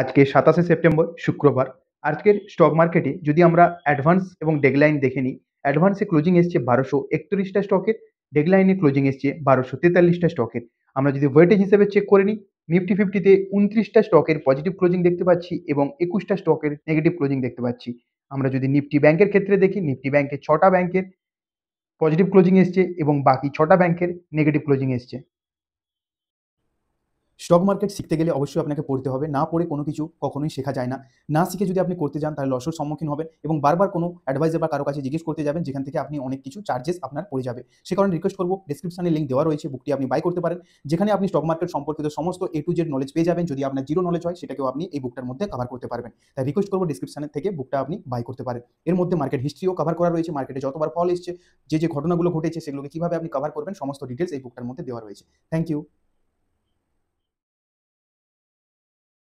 আজকে 27শে সেপ্টেম্বর শুক্রবার। আজকের স্টক মার্কেটে যদি আমরা অ্যাডভান্স এবং ডেডলাইন দেখে নিই, অ্যাডভান্সে ক্লোজিং এসছে 1231টা স্টকের, ডেডলাইনে ক্লোজিং এসছে 1243টা স্টকের। আমরা যদি ওয়েটেজ হিসেবে চেক করে নিই, নিফটি ফিফটিতে 29টা স্টকের পজিটিভ ক্লোজিং দেখতে পাচ্ছি এবং 21টা স্টকের নেগেটিভ ক্লোজিং দেখতে পাচ্ছি। আমরা যদি নিফটি ব্যাংকের ক্ষেত্রে দেখি, নিফটি ব্যাংকে 6টা ব্যাংকের পজিটিভ ক্লোজিং এসছে এবং বাকি 6টা ব্যাংকের নেগেটিভ ক্লোজিং এসছে। স্টক মার্কেট শিখতে গেলে অবশ্যই আপনাকে পড়তে হবে, না পড়ে কোনো কিছু কখনোই শেখা যায় না। না শিখে যদি আপনি করতে যান তাহলে লসের সম্মুখীন হবেন এবং বারবার কোনো অ্যাডভাইজার বা কারো কাছে জিজ্ঞেস করতে যাবেন, যেখান থেকে আপনি অনেক কিছু চার্জেস আপনার পড়ে যাবে। সে কারণে রিকোয়েস্ট করবো, ডেসক্রিপশনে লিঙ্ক দেওয়া রয়েছে, বুকটি আপনি বাই করতে পারেন, যেখানে আপনি স্টক মার্কেট সম্পর্কিত সমস্ত A to Z নলেজ পেয়ে যাবেন। যদি আপনার জিরো নলেজ হয় সেটাকেও আপনি এই বুকটার মধ্যে কভার করতে পারবেন। তাই রিকোয়েস্ট করবো ডেসক্রিপশনের থেকে বুকটা আপনি বাই করতে পারেন। এর মধ্যে মার্কেট হিস্ট্রিও কভার করা রয়েছে, মার্কেটে যতবার ফল এসছে, যে ঘটনাগুলো ঘটেছে সেগুলোকে কিভাবে আপনি কভার করবেন, সমস্ত ডিটেলস এই বুকটার মধ্যে দেওয়া রয়েছে। Thank you.